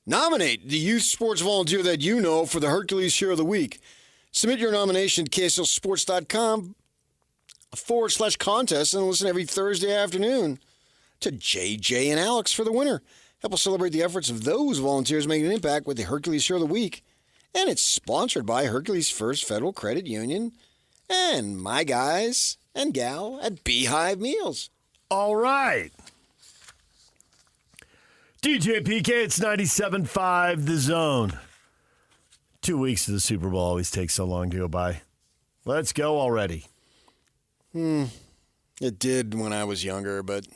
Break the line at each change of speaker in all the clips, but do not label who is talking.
Nominate the youth sports volunteer that you know for the Hercules Hero of the Week. Submit your nomination at KSLSports.com/contest and listen every Thursday afternoon to JJ and Alex for the winner. Help us celebrate the efforts of those volunteers making an impact with the Hercules Hero of the Week. And it's sponsored by Hercules First Federal Credit Union and my guys and gal at Beehive Meals.
All right. DJ PK, it's 97.5 The Zone. 2 weeks to the Super Bowl always takes so long to go by. Let's go already.
It did when I was younger, but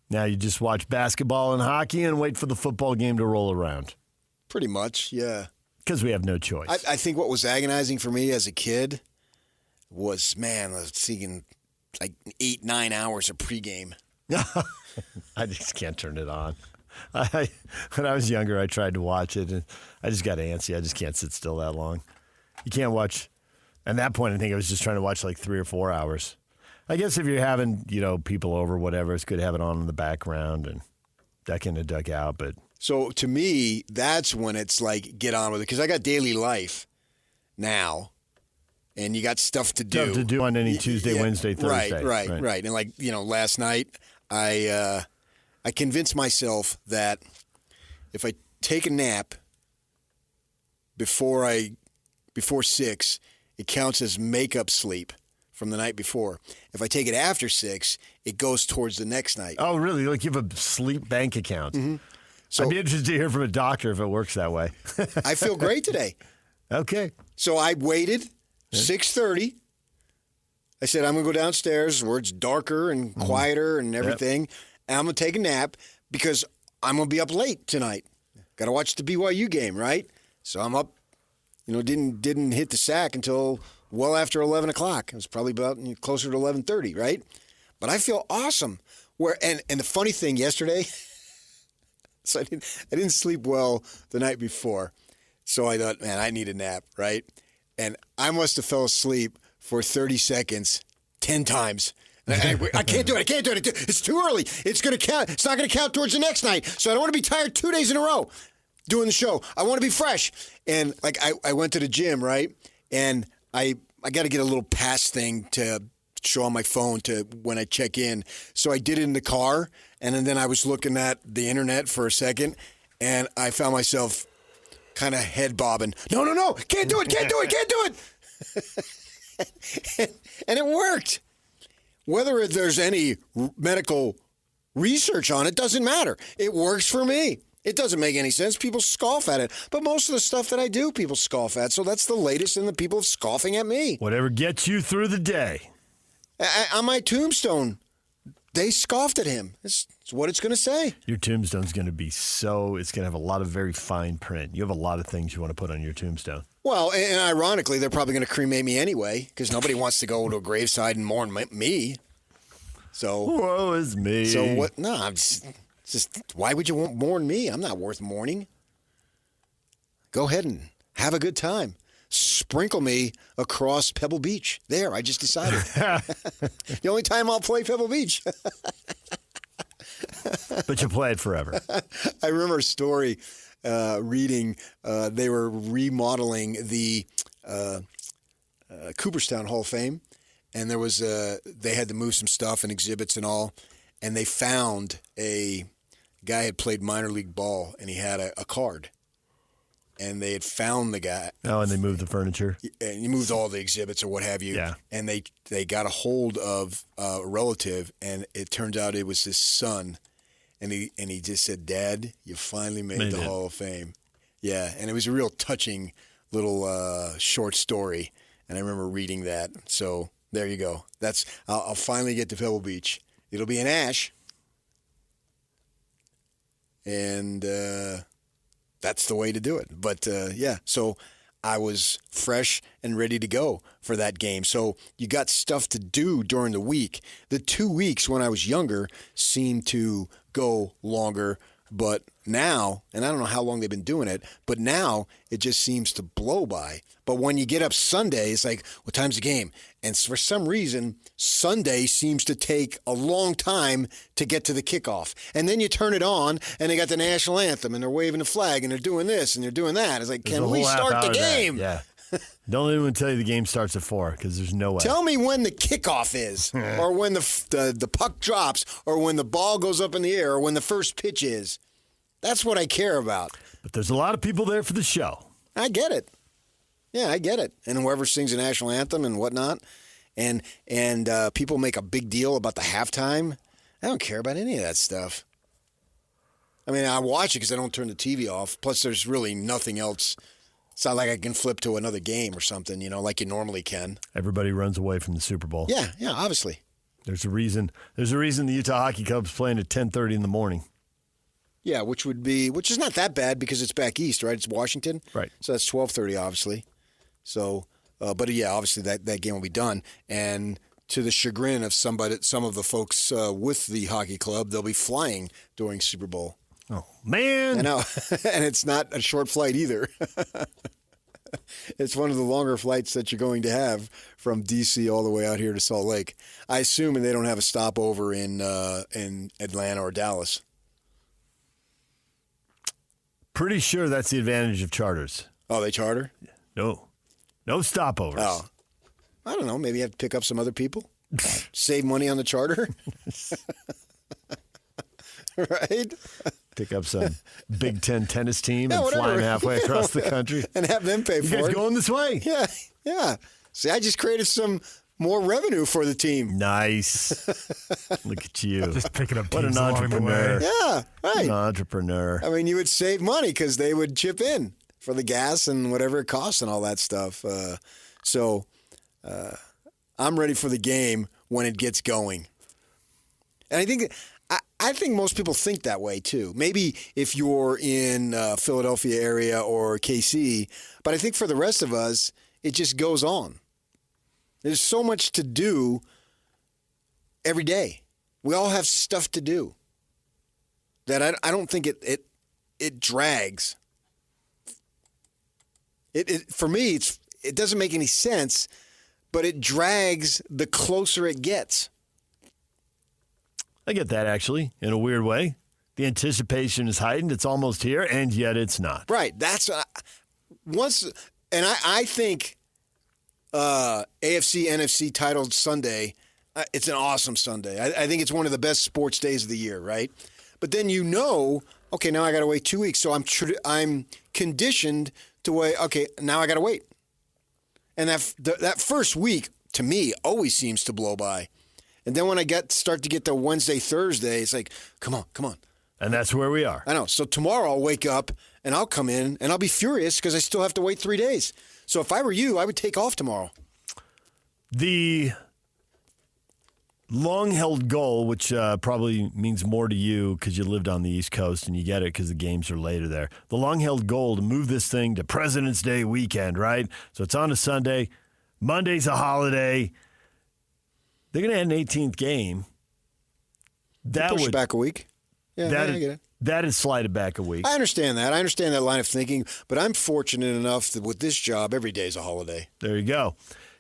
Now you just watch basketball and hockey and wait for the football game to roll around.
pretty much, yeah.
Because we have no choice.
I think what was agonizing for me as a kid was, I was seeing like 8-9 hours of pregame.
I just can't turn it on. When I was younger, I tried to watch it, and I just got antsy. I just can't sit still that long. You can't watch. At that point, I think I was just trying to watch like 3 or 4 hours. I guess if you're having, people over, whatever, it's good to have it on in the background and duck in and duck out. But
So to me, that's when it's like, get on with it. Because I got daily life now, and you got stuff to do.
Stuff to do on any Tuesday, Wednesday, Thursday.
Right. And like, last night, I convinced myself that if I take a nap before 6, it counts as makeup sleep from the night before. If I take it after 6, it goes towards the next night.
Oh, really? Like you have a sleep bank account? Mm-hmm. So I'd be interested to hear from a doctor if it works that way.
I feel great today.
Okay.
So I waited 6:30. I said, I'm going to go downstairs where it's darker and quieter and everything. Yep. And I'm going to take a nap because I'm going to be up late tonight. Got to watch the BYU game, right? So I'm up, didn't hit the sack until well after 11 o'clock. It was probably about closer to 11:30, right? But I feel awesome. And the funny thing yesterday, so I didn't sleep well the night before. So I thought, man, I need a nap, right? And I must have fell asleep for 30 seconds 10 times. I can't do it. It's too early. It's going to count. It's not going to count towards the next night. So I don't want to be tired 2 days in a row doing the show. I want to be fresh. And like I went to the gym, right? And I got to get a little pass thing to show on my phone to when I check in. So I did it in the car, and then I was looking at the internet for a second, and I found myself kind of head bobbing. No, can't do it. And it worked. Whether there's any medical research on it doesn't matter. It works for me. It doesn't make any sense. People scoff at it. But most of the stuff that I do, people scoff at. So that's the latest in the people scoffing at me.
Whatever gets you through the day.
On my tombstone, they scoffed at him. It's what it's going to say.
Your tombstone's going to be it's going to have a lot of very fine print. You have a lot of things you want to put on your tombstone.
Well, and ironically, they're probably going to cremate me anyway because nobody wants to go to a graveside and mourn me. So,
woe is me.
So what? No, I'm just why would you mourn me? I'm not worth mourning. Go ahead and have a good time. Sprinkle me across Pebble Beach. There, I just decided. The only time I'll play Pebble Beach.
But you play it forever.
I remember a story reading. They were remodeling the Cooperstown Hall of Fame, and there was they had to move some stuff and exhibits and all, and they found a guy had played minor league ball, and he had a card. And they had found the guy.
Oh, and they moved the furniture.
And you moved all the exhibits or what have you.
Yeah.
And they got a hold of a relative, and it turns out it was his son. And he just said, "Dad, you finally made the Hall of Fame." Yeah, and it was a real touching little short story. And I remember reading that. So there you go. I'll finally get to Pebble Beach. It'll be in ash. And that's the way to do it. But, yeah, so I was fresh and ready to go for that game. So you got stuff to do during the week. The 2 weeks when I was younger seemed to go longer, but now, and I don't know how long they've been doing it, but now it just seems to blow by. But when you get up Sunday, it's like, what time's the game? And for some reason, Sunday seems to take a long time to get to the kickoff. And then you turn it on, and they got the national anthem, and they're waving the flag, and they're doing this, and they're doing that. It's like, can we start the game?
Yeah. Don't anyone tell you the game starts at 4 because there's no way.
Tell me when the kickoff is, or when the puck drops, or when the ball goes up in the air, or when the first pitch is. That's what I care about.
But there's a lot of people there for the show.
I get it. Yeah, I get it. And whoever sings the national anthem and whatnot, and people make a big deal about the halftime. I don't care about any of that stuff. I mean, I watch it because I don't turn the TV off. Plus, there's really nothing else. It's not like I can flip to another game or something, like you normally can. Everybody runs away from the Super Bowl. Yeah, obviously. There's a reason the Utah Hockey Club's playing at 10:30 in the morning. Yeah, which is not that bad because it's back east, right? It's Washington. Right. So that's 12:30, obviously. So, but yeah, obviously that game will be done. And to the chagrin of some of the folks with the hockey club, they'll be flying during Super Bowl. Oh, man. I know. And it's not a short flight either. It's one of the longer flights that you're going to have from D.C. all the way out here to Salt Lake. I assume they don't have a stopover in Atlanta or Dallas. Pretty sure that's the advantage of charters. Oh, they charter? No stopovers. Oh. I don't know. Maybe you have to pick up some other people. Save money on the charter. Right? Pick up some Big Ten tennis team and fly them halfway across the country. And have them pay for it. You guys going this way? Yeah. See, I just created some more revenue for the team. Nice. Look at you. Just picking up teams. What an entrepreneur. Yeah, right. An entrepreneur. I mean, you would save money because they would chip in for the gas and whatever it costs and all that stuff. So I'm ready for the game when it gets going. And I think most people think that way, too. Maybe if you're in Philadelphia area or KC, but I think for the rest of us, it just goes on. There's so much to do every day. We all have stuff to do that I don't think it drags. For me, it doesn't make any sense, but it drags the closer it gets. I get that, actually, in a weird way. The anticipation is heightened. It's almost here, and yet it's not. Right. That's I think AFC, NFC titled Sunday, it's an awesome Sunday. I think it's one of the best sports days of the year, right? But then okay, now I got to wait 2 weeks. So I'm conditioned to wait. Okay, now I got to wait. And that first week, to me, always seems to blow by. And then when I start to get to Wednesday, Thursday, it's like, come on. And that's where we are. I know. So tomorrow I'll wake up and I'll come in and I'll be furious because I still have to wait 3 days. So if I were you, I would take off tomorrow. The long-held goal, which probably means more to you because you lived on the East Coast and you get it because the games are later there. The long-held goal to move this thing to President's Day weekend, right? So it's on a Sunday. Monday's a holiday. They're going to add an 18th game. That push it back a week. Yeah, I get it. That is slided back a week. I understand that. I understand that line of thinking, but I'm fortunate enough that with this job, every day is a holiday. There you go.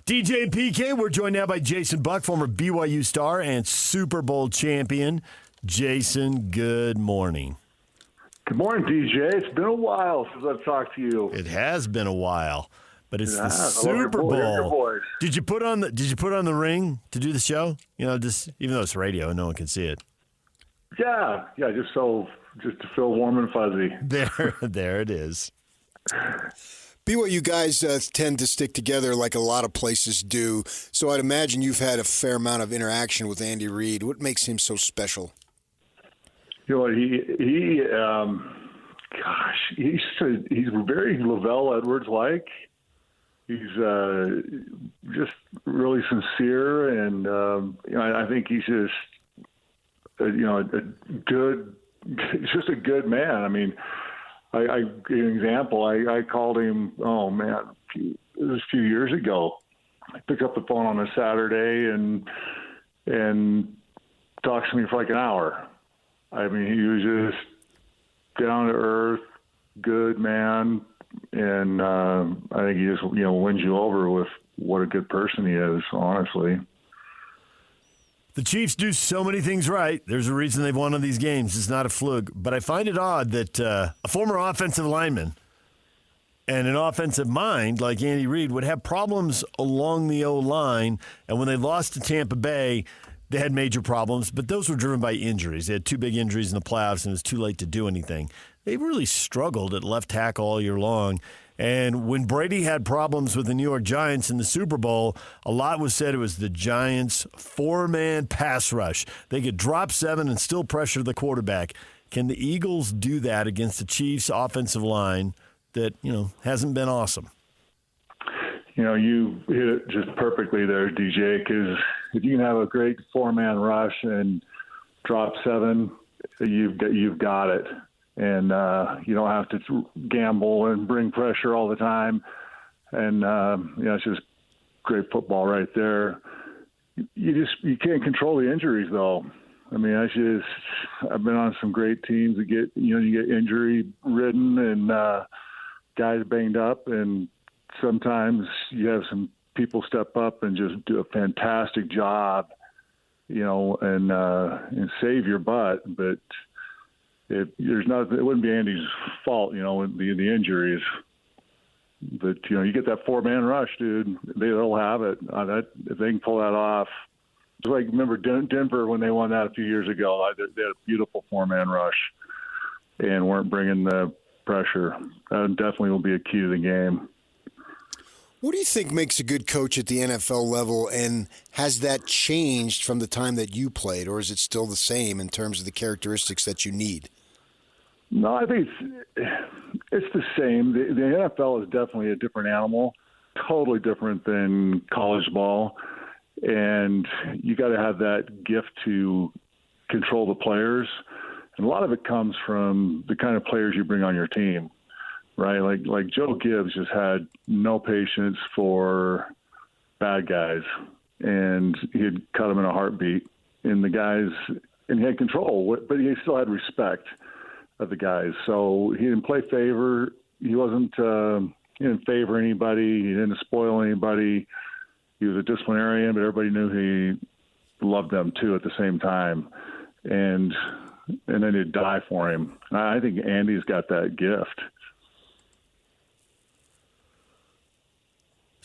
DJ and PK, we're joined now by Jason Buck, former BYU star and Super Bowl champion. Jason, good morning.
Good morning, DJ. It's been a while since I've talked to you.
It has been a while. But it's the Super Bowl. Did you put on the ring to do the show? Just even though it's radio and no one can see it.
Yeah, just to feel warm and fuzzy.
There it is.
BYU guys tend to stick together like a lot of places do. So I'd imagine you've had a fair amount of interaction with Andy Reid. What makes him so special?
He's very Lavelle Edwards-like. He's just really sincere, and I think he's just just a good man. I mean, I give an example. I called him. Oh man, it was a few years ago. I picked up the phone on a Saturday and talked to me for like an hour. I mean, he was just down to earth, good man, and I think he just wins you over with what a good person he is. Honestly,
the Chiefs do so many things right. There's a reason they've won on these games. It's not a fluke. But I find it odd that a former offensive lineman and an offensive mind like Andy Reid would have problems along the O-line, and when they lost to Tampa Bay, they had major problems, but those were driven by injuries. They had 2 big injuries in the playoffs, and it was too late to do anything. They really struggled at left tackle all year long. And when Brady had problems with the New York Giants in the Super Bowl, a lot was said it was the Giants' 4-man pass rush. They could drop 7 and still pressure the quarterback. Can the Eagles do that against the Chiefs' offensive line that, hasn't been awesome?
You hit it just perfectly there, DJ, because if you can have a great 4-man rush and drop 7, you've got it. And you don't have to gamble and bring pressure all the time. And, it's just great football right there. You can't control the injuries, though. I mean, I've been on some great teams that you get injury ridden and guys banged up, and sometimes you have some people step up and just do a fantastic job, and save your butt. But it wouldn't be Andy's fault, the injuries. But you get that 4-man rush, dude. They'll have it. If they can pull that off. It's like, remember Denver when they won that a few years ago? They had a beautiful 4-man rush and weren't bringing the pressure. That definitely will be a key to the game.
What do you think makes a good coach at the NFL level, and has that changed from the time that you played, or is it still the same in terms of the characteristics that you need?
No, I think it's the same. The NFL is definitely a different animal, totally different than college ball, and you got to have that gift to control the players, and a lot of it comes from the kind of players you bring on your team. Right, like Joe Gibbs just had no patience for bad guys, and he'd cut them in a heartbeat. And he had control, but he still had respect of the guys. So he didn't play favor. He he didn't favor anybody. He didn't spoil anybody. He was a disciplinarian, but everybody knew he loved them too at the same time. And then he'd die for him. I think Andy's got that gift.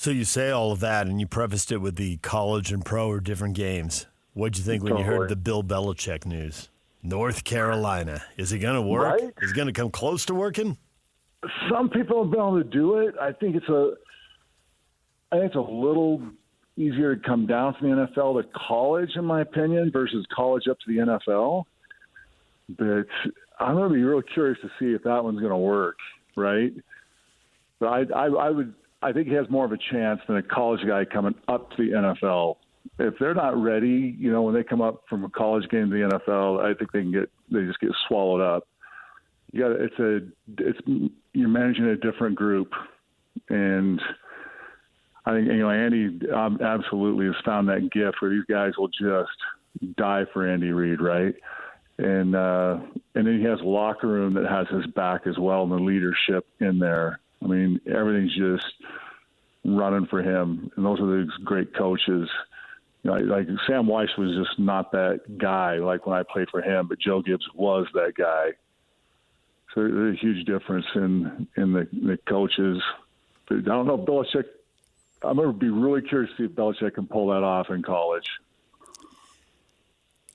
So you say all of that, and you prefaced it with the college and pro are different games. What'd you think when you heard the Bill Belichick news? North Carolina. Is it going to work?
Right?
Is it going to come close to working?
Some people have been able to do it. I think it's a little easier to come down from the NFL to college, in my opinion, versus college up to the NFL. But I'm going to be real curious to see if that one's going to work, right? But I think he has more of a chance than a college guy coming up to the NFL. If they're not ready, when they come up from a college game to the NFL, I think they just get swallowed up. You're managing a different group, and I think Andy absolutely has found that gift where these guys will just die for Andy Reid, right? And then he has a locker room that has his back as well, and the leadership in there. I mean, everything's just running for him, and those are the great coaches. Like Sam Weiss was just not that guy like when I played for him, but Joe Gibbs was that guy. So there's a huge difference in the coaches. But I don't know if Belichick – I'm going to be really curious to see if Belichick can pull that off in college.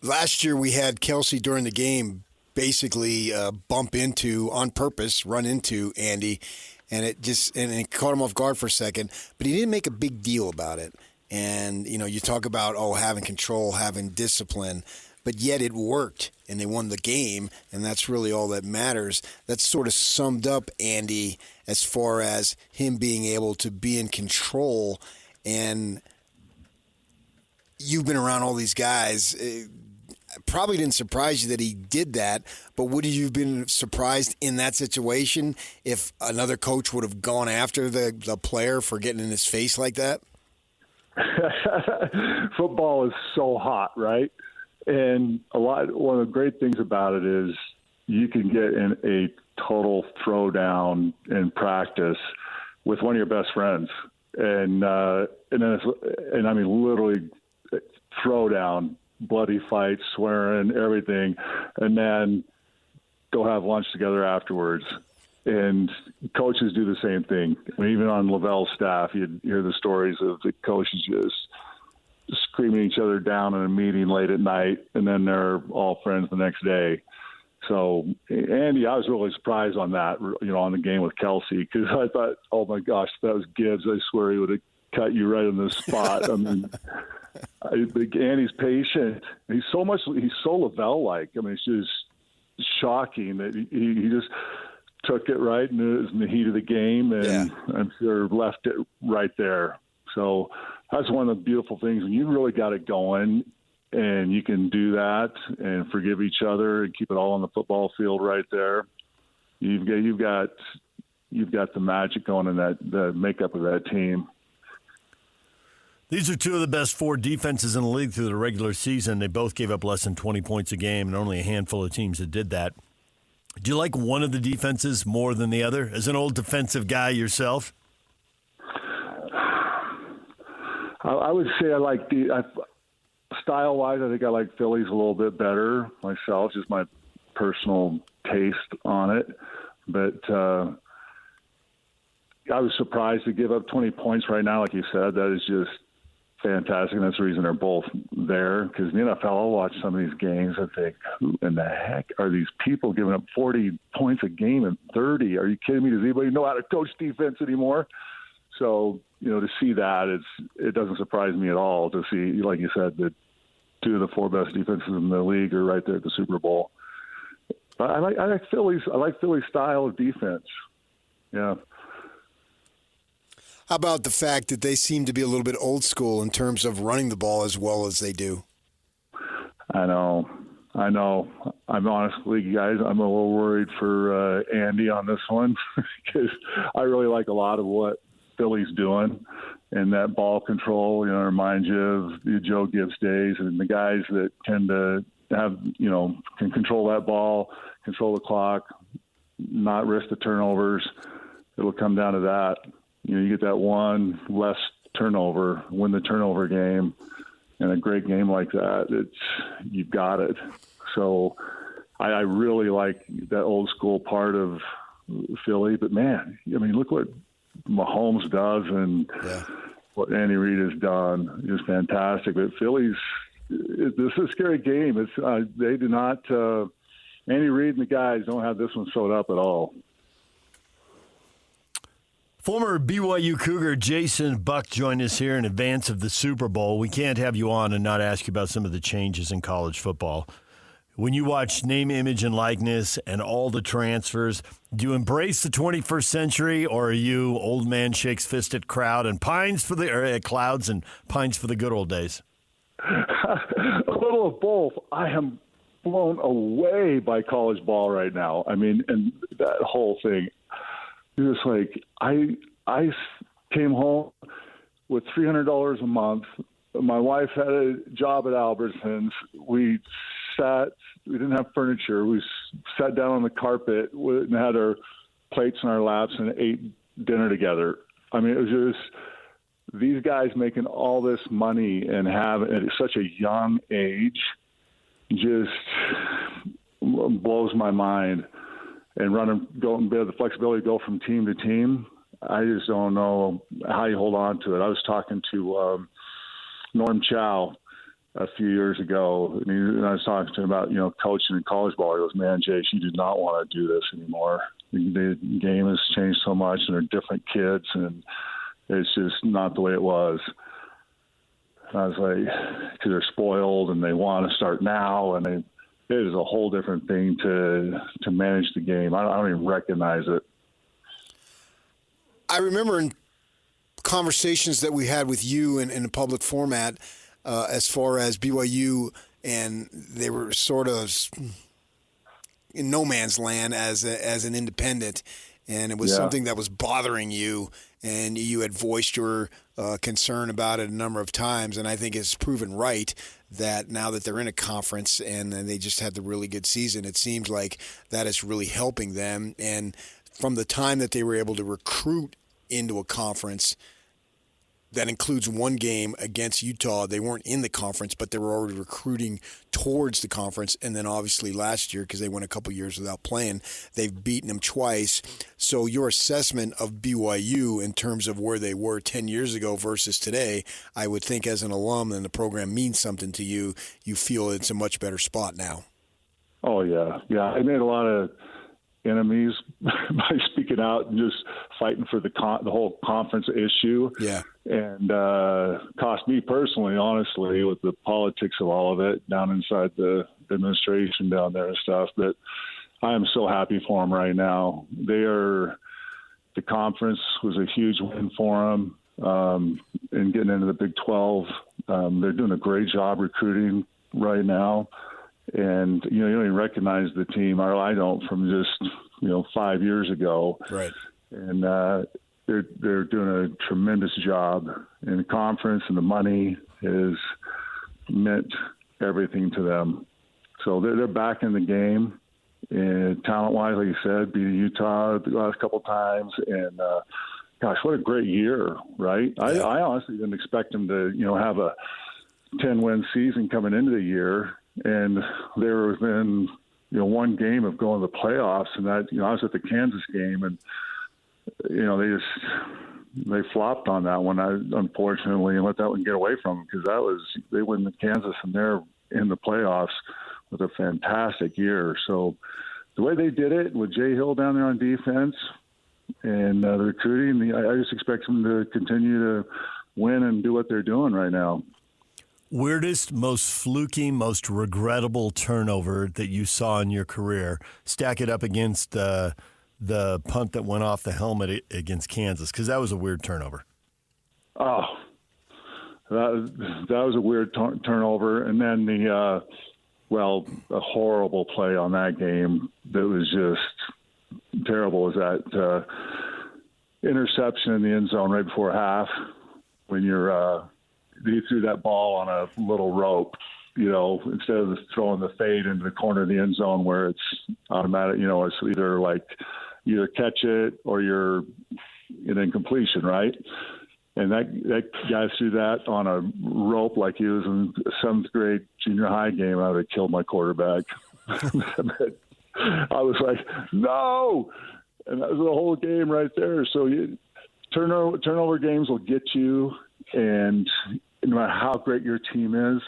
Last year we had Kelsey during the game basically bump into, on purpose, run into Andy, and it caught him off guard for a second, but he didn't make a big deal about it. And, you talk about, having control, having discipline, but yet it worked, and they won the game, and that's really all that matters. That's sort of summed up Andy as far as him being able to be in control. And you've been around all these guys. Probably didn't surprise you that he did that, but would you have been surprised in that situation if another coach would have gone after the player for getting in his face like that?
Football is so hot, right? And one of the great things about it is you can get in a total throwdown in practice with one of your best friends, and I mean literally throwdown, bloody fights, swearing, everything, and then go have lunch together afterwards. And coaches do the same thing. I mean, even on Lavelle's staff, you'd hear the stories of the coaches just screaming each other down in a meeting late at night, and then they're all friends the next day. So, Andy, I was really surprised on that, on the game with Kelsey, because I thought, oh my gosh, if that was Gibbs, I swear he would have cut you right on the spot. I mean, Andy's patient. He's so Lavelle-like. I mean, it's just shocking that he just took it right, and it was in the heat of the game, and I'm sure left it right there. So that's one of the beautiful things when you really got it going, and you can do that and forgive each other and keep it all on the football field right there. You've got the magic going in the makeup of that team.
These are two of the best 4 defenses in the league through the regular season. They both gave up less than 20 points a game, and only a handful of teams that did that. Do you like one of the defenses more than the other? As an old defensive guy yourself?
I would say I like style-wise, I think I like Philly's a little bit better myself, just my personal taste on it. But I was surprised to give up 20 points right now, like you said. That is just fantastic, and that's the reason they're both there. Because in the NFL, I'll watch some of these games and think, who in the heck are these people giving up 40 points a game and 30? Are you kidding me? Does anybody know how to coach defense anymore? So, to see that, it doesn't surprise me at all to see, like you said, that 2 of the 4 best defenses in the league are right there at the Super Bowl. I like Philly's style of defense. Yeah.
How about the fact that they seem to be a little bit old school in terms of running the ball as well as they do?
I know. I'm honestly, guys, I'm a little worried for Andy on this one because I really like a lot of what Philly's doing, and that ball control, reminds you of the Joe Gibbs days, and the guys that tend to have, can control that ball, control the clock, not risk the turnovers. It'll come down to that. You get that one less turnover, win the turnover game, and a great game like that, you've got it. So I really like that old school part of Philly. But, man, look what Mahomes does and what Andy Reid has done is fantastic. But Philly's this is a scary game. They do not Andy Reid and the guys don't have this one sewed up at all.
Former BYU Cougar Jason Buck joined us here in advance of the Super Bowl. We can't have you on and not ask you about some of the changes in college football. When you watch name, image, and likeness and all the transfers, do you embrace the 21st century, or are you old man shakes fist at crowd and pines for the clouds and pines for the good old days?
A little of both. I am blown away by college ball right now. And that whole thing. It's like I came home with $300 a month. My wife had a job at Albertsons. We didn't have furniture. We sat down on the carpet and had our plates in our laps and ate dinner together. It was just these guys making all this money and having at such a young age just blows my mind. And go and have the flexibility to go from team to team. I just don't know how you hold on to it. I was talking to Norm Chow a few years ago, and I was talking to him about coaching in college ball. He goes, "Man, Jay, she did not want to do this anymore. The game has changed so much, and they're different kids, and it's just not the way it was." And I was like, because they're spoiled and they want to start now, and it is a whole different thing to manage the game. I don't even recognize it.
I remember in conversations that we had with you in a public format as far as BYU, and they were sort of in no man's land as an independent. and it was something that was bothering you, and you had voiced your concern about it a number of times, and I think it's proven right that now that they're in a conference and they just had the really good season, it seems like that is really helping them. And from the time that they were able to recruit into a conference that includes one game against Utah, they weren't in the conference, but they were already recruiting towards the conference. And then obviously last year, because they went a couple years without playing, they've beaten them twice. So your assessment of BYU in terms of where they were 10 years ago versus today, I would think as an alum and the program means something to you, you feel it's a much better spot now.
Oh, yeah. Yeah, I made a lot of enemies by speaking out and just fighting for the whole conference issue.
Yeah.
And cost me personally, honestly, with the politics of all of it down inside the administration down there and stuff. But I am so happy for them right now. The conference was a huge win for them in getting into the Big 12. They're doing a great job recruiting right now. And, you don't even recognize the team. I don't, from just, 5 years ago.
Right.
And they're doing a tremendous job in the conference, and the money has meant everything to them. So they're back in the game. And talent-wise, like you said, beat Utah the last couple of times. And, gosh, what a great year, right? Yeah. I honestly didn't expect them to, have a 10-win season coming into the year. And they were within, one game of going to the playoffs. And that, I was at the Kansas game, and, they flopped on that one, unfortunately, and let that one get away from them, because they win Kansas, and they're in the playoffs with a fantastic year. So the way they did it with Jay Hill down there on defense and the recruiting, I just expect them to continue to win and do what they're doing right now.
Weirdest, most fluky, most regrettable turnover that you saw in your career? Stack it up against the punt that went off the helmet against Kansas, because that was a weird turnover.
Oh, that was a weird turnover. And then a horrible play on that game that was just terrible was that interception in the end zone right before half when you threw that ball on a little rope, instead of throwing the fade into the corner of the end zone where it's automatic, it's either catch it or you're in incompletion, right? And that guy threw that on a rope like he was in a 7th grade junior high game. I would have killed my quarterback. I was like, no! And that was the whole game right there. So turnover games will get you, and no matter how great your team is,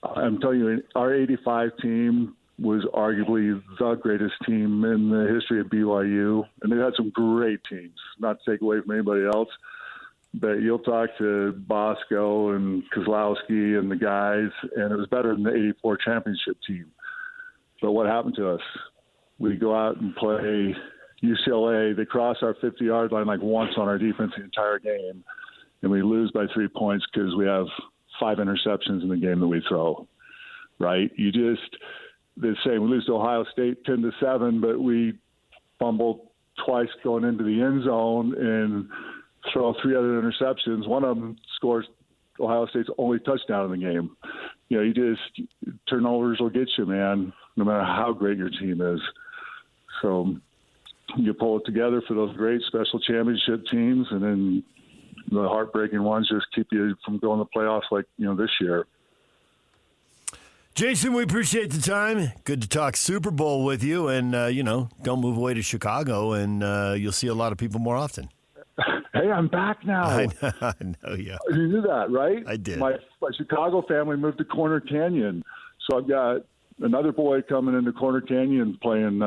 I'm telling you, our 85 team was arguably the greatest team in the history of BYU. And they had some great teams, not to take away from anybody else. But you'll talk to Bosco and Kozlowski and the guys, and it was better than the 84 championship team. But what happened to us? We go out and play UCLA. They cross our 50-yard line like once on our defense the entire game. And we lose by 3 points because we have 5 interceptions in the game that we throw, right? They're saying we lose to Ohio State 10-7, but we fumbled twice going into the end zone and throw 3 other interceptions. One of them scores Ohio State's only touchdown in the game. Turnovers will get you, man, no matter how great your team is. So you pull it together for those great special championship teams, and then the heartbreaking ones just keep you from going to the playoffs like, this year.
Jason, we appreciate the time. Good to talk Super Bowl with you. And, don't move away to Chicago, and you'll see a lot of people more often.
Hey, I'm back now.
I know, yeah.
You knew that, right?
I did.
My Chicago family moved to Corner Canyon. So I've got another boy coming into Corner Canyon playing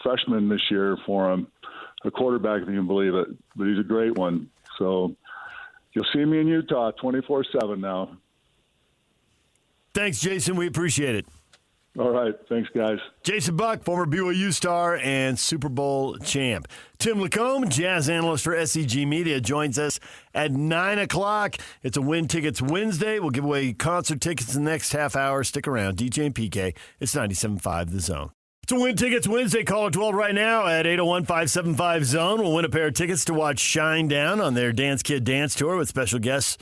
freshman this year for him. A quarterback, if you can believe it. But he's a great one. So you'll see me in Utah 24/7 now.
Thanks, Jason. We appreciate it.
All right. Thanks, guys.
Jason Buck, former BYU star and Super Bowl champ. Tim Lacombe, jazz analyst for SEG Media, joins us at 9 o'clock. It's a Win Tickets Wednesday. We'll give away concert tickets in the next half hour. Stick around. DJ and PK. It's 97.5 The Zone. To win tickets Wednesday, caller 12 right now at 801-575-ZONE. We'll win a pair of tickets to watch Shine Down on their Dance Kid Dance Tour with special guests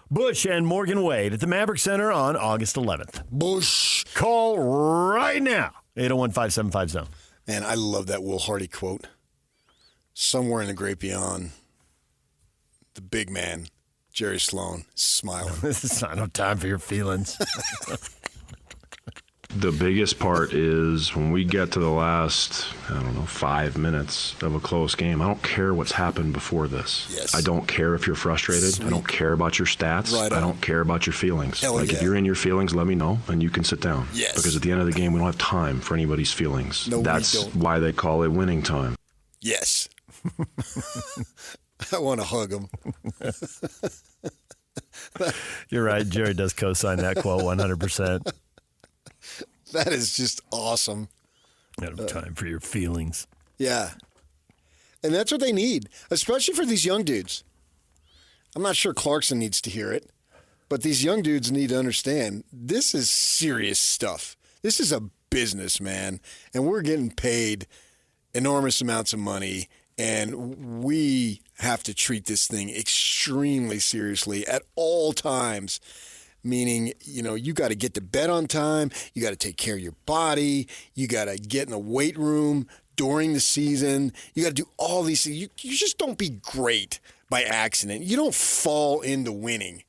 Bush and Morgan Wade at the Maverick Center on August 11th.
Bush.
Call right now, 801-575-ZONE.
Man, I love that Will Hardy quote. Somewhere in the great beyond, the big man, Jerry Sloan, is smiling.
This is not no time for your feelings.
The biggest part is when we get to the last, 5 minutes of a close game, I don't care what's happened before this.
Yes.
I don't care if you're frustrated.
Sweet.
I don't care about your stats.
Right
I
on.
don't care about your feelings.
Hell
Like,
yeah.
if you're in your feelings, let me know, and you can sit down.
Yes.
Because at the end of the game, we don't have time for anybody's feelings.
No, we
That's
don't.
why they call it winning time.
Yes. I want to hug him.
You're right. Jerry does co-sign that quote 100%.
That is just awesome.
Not enough time for your feelings.
Yeah. And that's what they need, especially for these young dudes. I'm not sure Clarkson needs to hear it, but these young dudes need to understand this is serious stuff. This is a business, man. And we're getting paid enormous amounts of money, and we have to treat this thing extremely seriously at all times. Meaning, you got to get to bed on time. You got to take care of your body. You got to get in the weight room during the season. You got to do all these things. You just don't be great by accident. You don't fall into winning.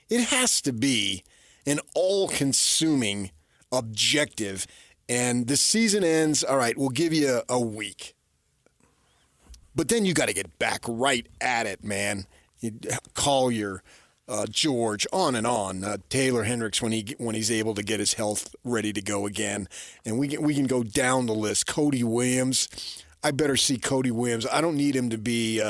It has to be an all-consuming objective. And the season ends, all right, we'll give you a week. But then you got to get back right at it, man. You call your George, on and on. Taylor Hendricks when he's able to get his health ready to go again, and we can go down the list. Cody Williams, I better see Cody Williams. I don't need him to be,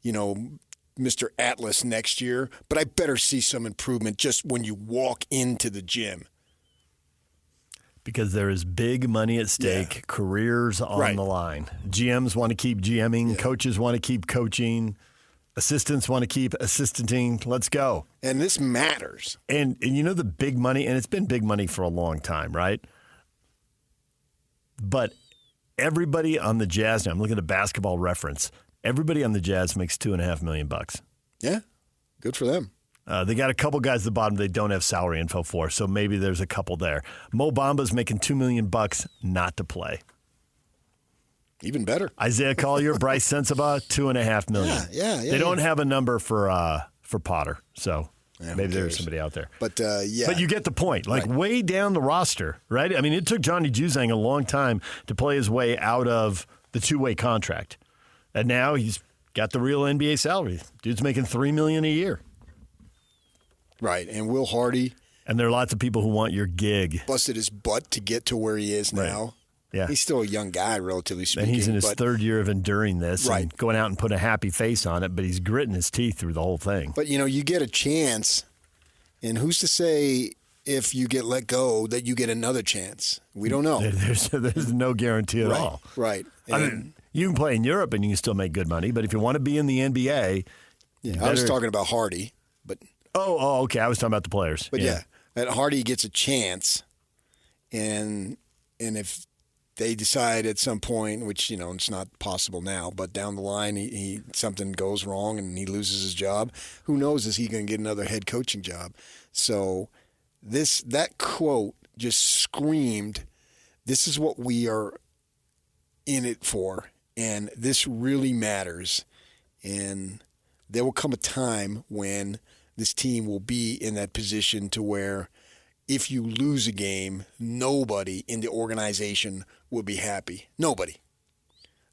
Mr. Atlas next year, but I better see some improvement just when you walk into the gym.
Because there is big money at stake, careers on the line. GMs want to keep GMing, coaches want to keep coaching. Assistants want to keep assistanting. Let's go.
And this matters.
And the big money, and it's been big money for a long time, right? But everybody on the Jazz now, I'm looking at a Basketball Reference. Everybody on the Jazz makes $2.5 million.
Yeah, good for them.
They got a couple guys at the bottom they don't have salary info for, so maybe there's a couple there. Mo Bamba's making $2 million not to play.
Even better.
Isaiah Collier, Bryce Sensabaugh, $2.5 million.
Yeah.
They don't have a number for Potter, so maybe there's somebody out there.
But
But you get the point. Like way down the roster, right? I mean, it took Johnny Juzang a long time to play his way out of the two-way contract, and now he's got the real NBA salary. Dude's making $3 million a year.
Right, and Will Hardy.
And there are lots of people who want your gig.
Busted his butt to get to where he is now.
Right. Yeah.
He's still a young guy, relatively speaking.
And he's in his third year of enduring this and going out and putting a happy face on it, but he's gritting his teeth through the whole thing.
But, you get a chance, and who's to say if you get let go that you get another chance? We don't know.
There's no guarantee at all.
Right.
I mean, you can play in Europe and you can still make good money, but if you want to be in the NBA...
I was talking about Hardy, but...
Oh, okay. I was talking about the players.
But and Hardy gets a chance, and if they decide at some point, which it's not possible now, but down the line he something goes wrong and he loses his job, who knows, is he going to get another head coaching job? So that quote just screamed, this is what we are in it for, and this really matters. And there will come a time when this team will be in that position to where if you lose a game, nobody in the organization will be happy. Nobody.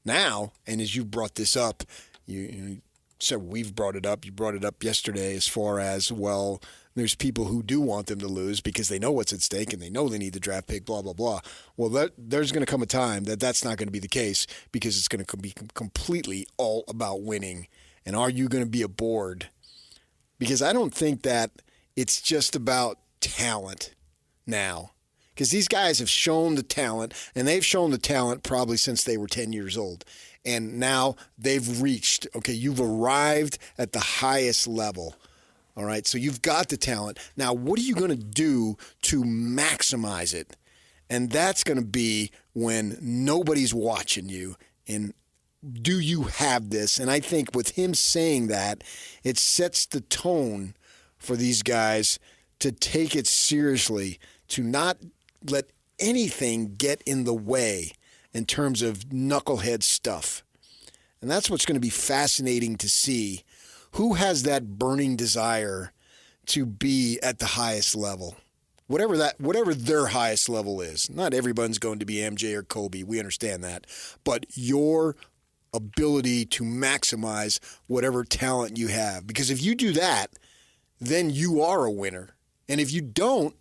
Now, and as you brought this up, you said we've brought it up. You brought it up yesterday as far as, well, there's people who do want them to lose because they know what's at stake and they know they need the draft pick, blah, blah, blah. Well, there's going to come a time that's not going to be the case because it's going to be completely all about winning. And are you going to be aboard? Because I don't think that it's just about talent now. Because these guys have shown the talent, and they've shown the talent probably since they were 10 years old. And now they've reached, you've arrived at the highest level. All right, so you've got the talent. Now, what are you going to do to maximize it? And that's going to be when nobody's watching you. And do you have this? And I think with him saying that, it sets the tone for these guys to take it seriously, to not let anything get in the way in terms of knucklehead stuff. And that's what's going to be fascinating to see. Who has that burning desire to be at the highest level? Whatever their highest level is. Not everyone's going to be MJ or Kobe. We understand that. But your ability to maximize whatever talent you have. Because if you do that, then you are a winner. And if you don't,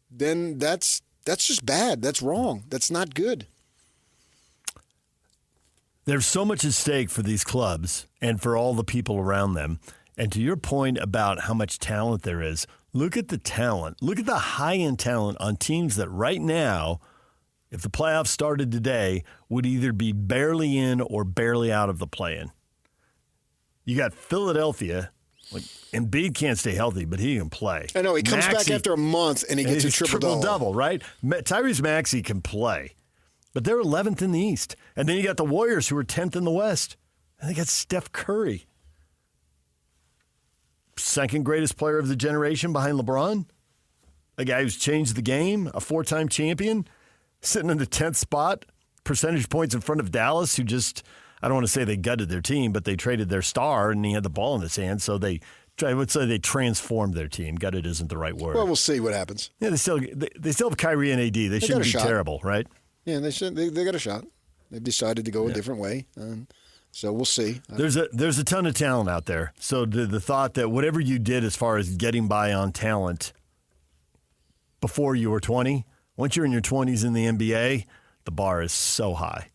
then that's just bad. That's wrong. That's not good.
There's so much at stake for these clubs and for all the people around them. And to your point about how much talent there is, look at the talent. Look at the high-end talent on teams that right now, if the playoffs started today, would either be barely in or barely out of the play-in. You got Philadelphia. Like, Embiid can't stay healthy, but he can play.
I know. He comes back after a month, and he gets a triple-double.
Right? Tyrese Maxey can play. But they're 11th in the East. And then you got the Warriors, who are 10th in the West. And they got Steph Curry. Second greatest player of the generation behind LeBron. A guy who's changed the game, a 4-time champion, sitting in the 10th spot, percentage points in front of Dallas, who just, I don't want to say they gutted their team, but they traded their star and he had the ball in his hand, so I would say they transformed their team. Gutted isn't the right word.
Well, we'll see what happens.
Yeah, they still have Kyrie and AD. They shouldn't be terrible, right?
Yeah, they got a shot. They've decided to go a different way. So we'll see.
There's a ton of talent out there. So the thought that whatever you did as far as getting by on talent before you were 20, once you're in your 20s in the NBA, the bar is so high.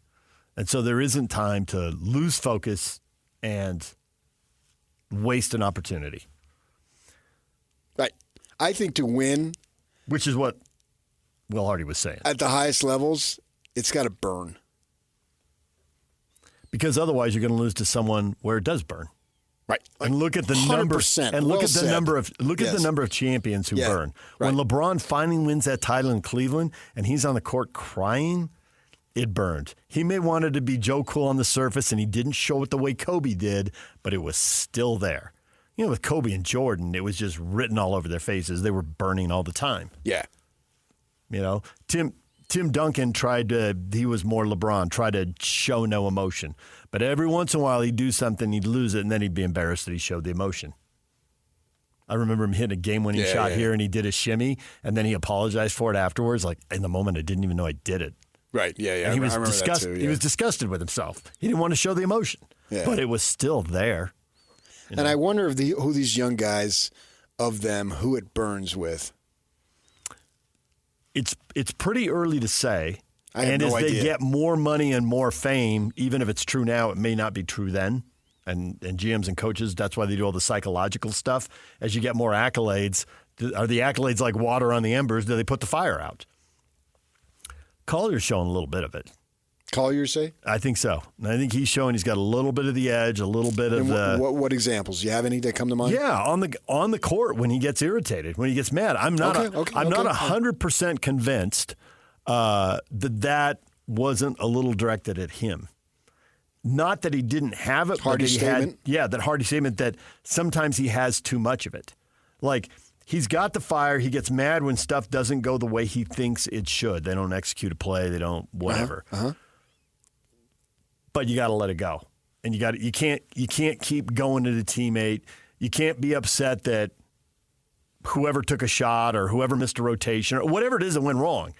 And so there isn't time to lose focus and waste an opportunity.
Right. I think to win,
which is what Will Hardy was saying.
At the highest levels, it's got to burn.
Because otherwise, you're going to lose to someone where it does burn.
Right.
And look at the numbers. And look at the number of champions who burn.
Right.
When LeBron finally wins that title in Cleveland, and he's on the court crying, it burned. He may wanted to be Joe Cool on the surface, and he didn't show it the way Kobe did, but it was still there. You know, with Kobe and Jordan, it was just written all over their faces. They were burning all the time.
Yeah.
You know, Tim Duncan he was more LeBron, tried to show no emotion. But every once in a while he'd do something, he'd lose it, and then he'd be embarrassed that he showed the emotion. I remember him hitting a game-winning shot here, and he did a shimmy, and then he apologized for it afterwards. Like, in the moment, I didn't even know I did it.
Right, yeah.
And he was disgusted. He was disgusted with himself. He didn't want to show the emotion, but it was still there.
And I wonder who these young guys, of them, who it burns with.
It's pretty early to say.
I have no idea.
They get more money and more fame, even if it's true now, it may not be true then. And GMs and coaches, that's why they do all the psychological stuff. As you get more accolades, are the accolades like water on the embers? Do they put the fire out? Collier's showing a little bit of it.
Collier, say?
I think so. And I think he's showing he's got a little bit of the edge, a little bit of the.
What examples? Do you have any that come to mind?
Yeah, on the court when he gets irritated, when he gets mad. I'm not 100% convinced that wasn't a little directed at him. Not that he didn't have it,
Hardy's statement.
That Hardy statement that sometimes he has too much of it. Like, he's got the fire. He gets mad when stuff doesn't go the way he thinks it should. They don't execute a play. They don't whatever. But you got to let it go, and you can't keep going to the teammate. You can't be upset that whoever took a shot or whoever missed a rotation or whatever it is that went wrong.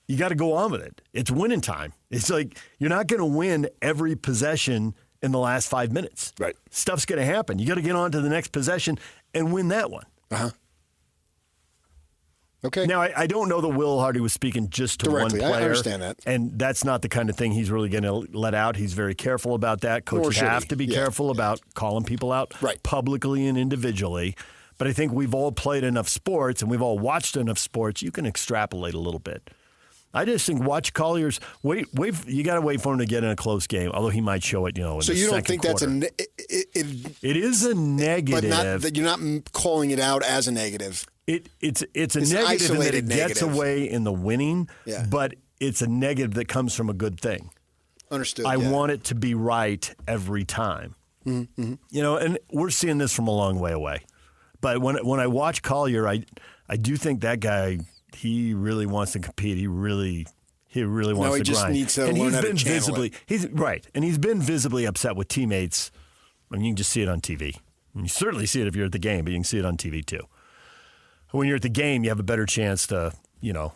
You got to go on with it. It's winning time. It's like you're not going to win every possession in the last 5 minutes.
Right.
Stuff's going to happen. You got to get on to the next possession and win that one.
Okay.
Now, I don't know that Will Hardy was speaking just to
directly.
one player.
I understand that.
And that's not the kind of thing he's really going to let out. He's very careful about that. Coaches have to be careful about calling people out publicly and individually. But I think we've all played enough sports and we've all watched enough sports. You can extrapolate a little bit. I just think watch Collier's. Wait. You got to wait for him to get in a close game. Although he might show it, in the second quarter. So you don't think that's
it
is a negative,
but not that you're not calling it out as a negative.
It's a
It's
negative in that
isolated
it gets
negative.
away in the winning,
Yeah.
but it's a negative that comes from a good thing.
Understood.
I
yeah.
want it to be right every time.
Mm-hmm.
You know, and we're seeing this from a long way away. But when I watch Collier, I do think that guy, he really wants to compete. He really wants
he
to
just
grind.
needs to
and
learn
he's
how to
been
channel
visibly, and he's been visibly upset with teammates. I mean, you can just see it on TV. And you certainly see it if you're at the game, but you can see it on TV too. When you're at the game, you have a better chance to, you know,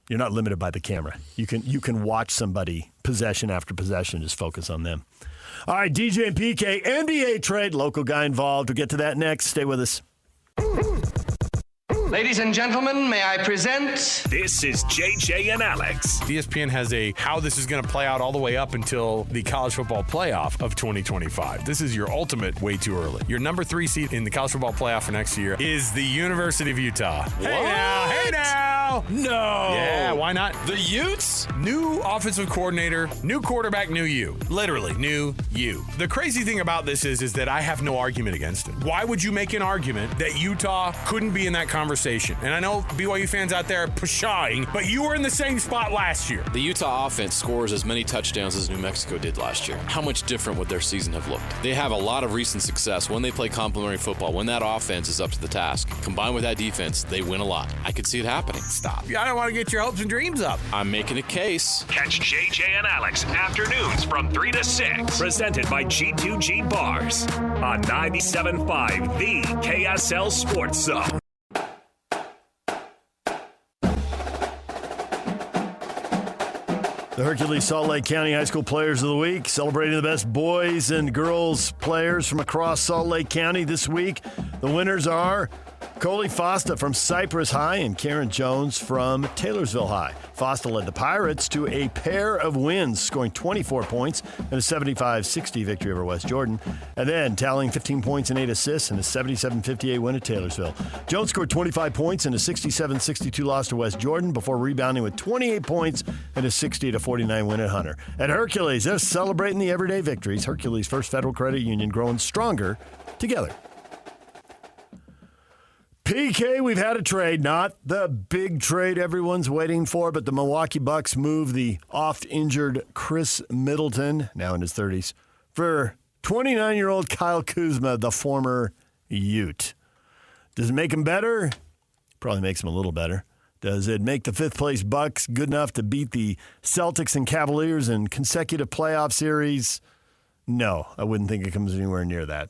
you're not limited by the camera. You can watch somebody possession after possession, just focus on them. All right, DJ and PK, NBA trade, local guy involved. We'll get to that next. Stay with us.
Ladies and gentlemen, may I present?
This is JJ and Alex.
ESPN has a how this is going to play out all the way up until the college football playoff of 2025. This is your ultimate way too early. Your number 3 seed in the college football playoff for next year is the University of Utah. Hey now. No. Yeah, why not?
The Utes?
New offensive coordinator, new quarterback, new you. Literally, new you. The crazy thing about this is that I have no argument against it. Why would you make an argument that Utah couldn't be in that conversation? And I know BYU fans out there are pshawing, but you were in the same spot last year.
The Utah offense scores as many touchdowns as New Mexico did last year. How much different would their season have looked? They have a lot of recent success when they play complementary football. When that offense is up to the task, combined with that defense, they win a lot. I could see it happening.
Stop. I don't want to get your hopes and dreams up.
I'm making a case.
Catch JJ and Alex afternoons from 3 to 6. Presented by G2G Bars on 97.5, the KSL Sports Zone.
The Hercules Salt Lake County High School Players of the Week, celebrating the best boys and girls players from across Salt Lake County this week. The winners are Coley Fosta from Cypress High and Karen Jones from Taylorsville High. Fosta led the Pirates to a pair of wins, scoring 24 points in a 75-60 victory over West Jordan, and then tallying 15 points and 8 assists in a 77-58 win at Taylorsville. Jones scored 25 points in a 67-62 loss to West Jordan before rebounding with 28 points in a 60-49 win at Hunter. At Hercules, they're celebrating the everyday victories. Hercules First Federal Credit Union growing stronger together. PK, we've had a trade, not the big trade everyone's waiting for, but the Milwaukee Bucks move the oft-injured Chris Middleton, now in his 30s, for 29-year-old Kyle Kuzma, the former Ute. Does it make him better? Probably makes him a little better. Does it make the fifth-place Bucks good enough to beat the Celtics and Cavaliers in consecutive playoff series? No, I wouldn't think it comes anywhere near that.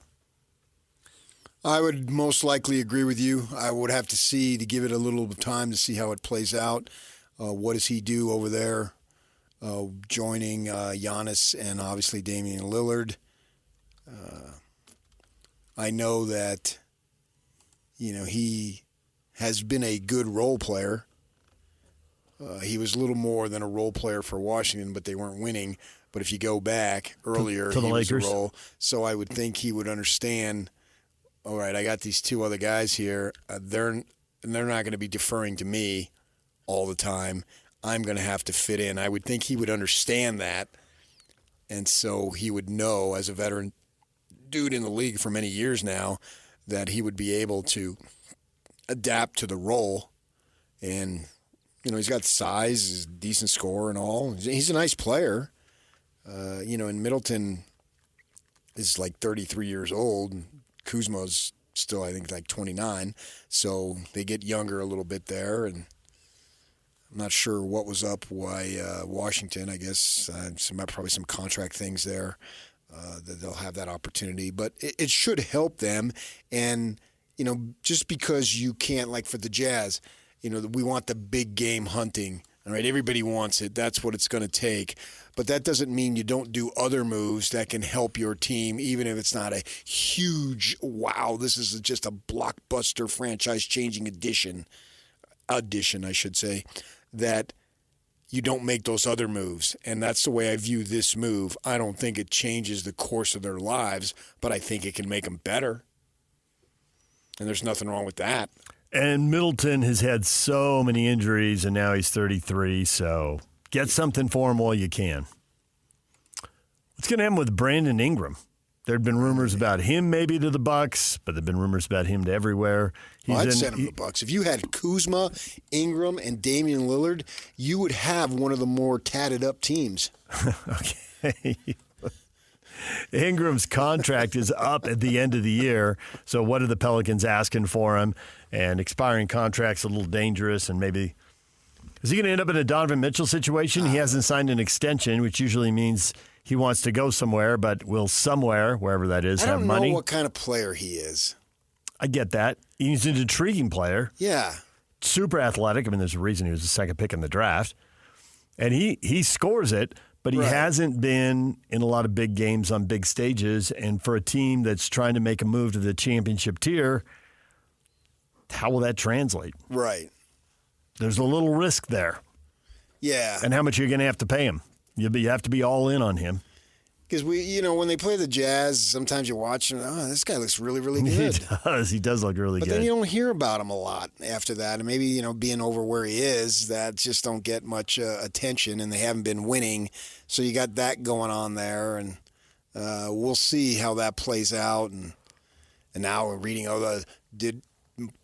I would most likely agree with you. I would have to give it a little time to see how it plays out. What does he do over there, joining Giannis and obviously Damian Lillard? I know that, he has been a good role player. He was a little more than a role player for Washington, but they weren't winning. But if you go back earlier,
to the
he was
Lakers.
a role. So I would think he would understand, all right, I got these two other guys here. They're not going to be deferring to me all the time. I'm going to have to fit in. I would think he would understand that. And so he would know, as a veteran dude in the league for many years now, that he would be able to adapt to the role. And, he's got size, he's a decent scorer and all. He's a nice player. And Middleton is like 33 years old. Kuzma's still, I think, like 29. So they get younger a little bit there. And I'm not sure what was up why Washington, I guess, probably some contract things there that they'll have that opportunity. But it should help them. And, just because you can't, like for the Jazz, we want the big game hunting. All right, everybody wants it. That's what it's going to take. But that doesn't mean you don't do other moves that can help your team, even if it's not a huge, wow, this is just a blockbuster franchise-changing addition, I should say, that you don't make those other moves. And that's the way I view this move. I don't think it changes the course of their lives, but I think it can make them better. And there's nothing wrong with that.
And Middleton has had so many injuries, and now he's 33, so get something for him while you can. What's going to happen with Brandon Ingram? There'd been rumors about him maybe to the Bucks, but there'd been rumors about him to everywhere.
I'd send him to the Bucks. If you had Kuzma, Ingram, and Damian Lillard, you would have one of the more tatted up teams.
Okay. Ingram's contract is up at the end of the year, so what are the Pelicans asking for him? And expiring contract's a little dangerous, and maybe is he going to end up in a Donovan Mitchell situation? He hasn't signed an extension, which usually means he wants to go somewhere, but will somewhere, wherever that is, have money.
I don't know what kind of player he is.
I get that. He's an intriguing player.
Yeah.
Super athletic. I mean, there's a reason he was the second pick in the draft. And he scores it, but he hasn't been in a lot of big games on big stages. And for a team that's trying to make a move to the championship tier, how will that translate?
Right.
There's a little risk there.
Yeah.
And how much are you going to have to pay him? You have to be all in on him.
Because when they play the Jazz, sometimes you watch and this guy looks really, really good.
He does look really good.
But then you don't hear about him a lot after that. And maybe, being over where he is, that just don't get much attention, and they haven't been winning. So you got that going on there, and we'll see how that plays out. And now we're reading, did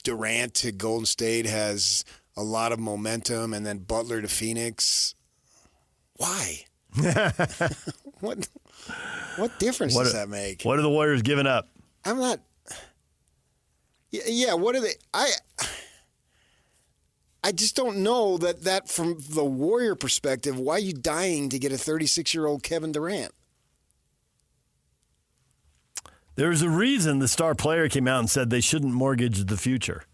Durant to Golden State has a lot of momentum, and then Butler to Phoenix. Why? What difference does that make?
What are the Warriors giving up?
I'm not. Yeah. What are they? I just don't know that from the Warrior perspective. Why are you dying to get a 36-year-old Kevin Durant?
There's a reason the star player came out and said they shouldn't mortgage the future.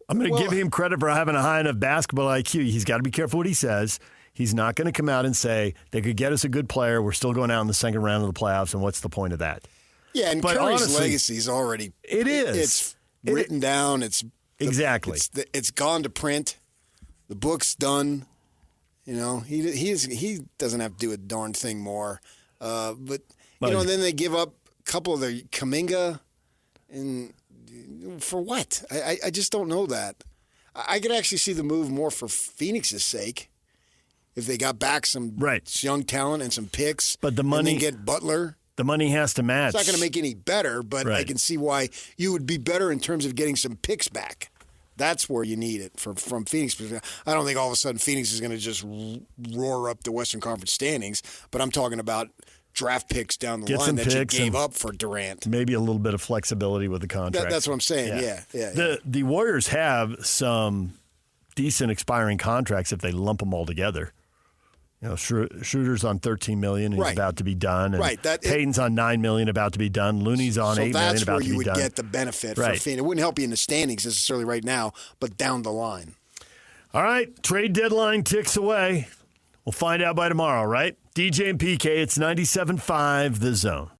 I'm going to give him credit for having a high enough basketball IQ. He's got to be careful what he says. He's not going to come out and say they could get us a good player. We're still going out in the second round of the playoffs, and what's the point of that?
Yeah, and
but
Curry's
honestly,
legacy is already.
It is.
It's written down.
Exactly.
It's gone to print. The book's done. He doesn't have to do a darn thing more. But then they give up a couple of their Kuminga, and for what? I just don't know that. I could actually see the move more for Phoenix's sake. If they got back some young talent and some picks, but the money, and then get Butler.
The money has to match.
It's not going to make any better, but I can see why you would be better in terms of getting some picks back. That's where you need it from Phoenix. I don't think all of a sudden Phoenix is going to just roar up the Western Conference standings, but I'm talking about draft picks down the line that you gave up for Durant.
Maybe a little bit of flexibility with the contract.
That's what I'm saying, yeah.
The Warriors have some decent expiring contracts if they lump them all together. Schroeder's on $13 million and he's about to be done. And Payton's on $9 million, about to be done. Looney's on $8 million, about to be done. So that's where you would get
the benefit for Phoenix. It wouldn't help you in the standings necessarily right now, but down the line.
All right, trade deadline ticks away. We'll find out by tomorrow, right? DJ and PK, it's 97.5 The Zone.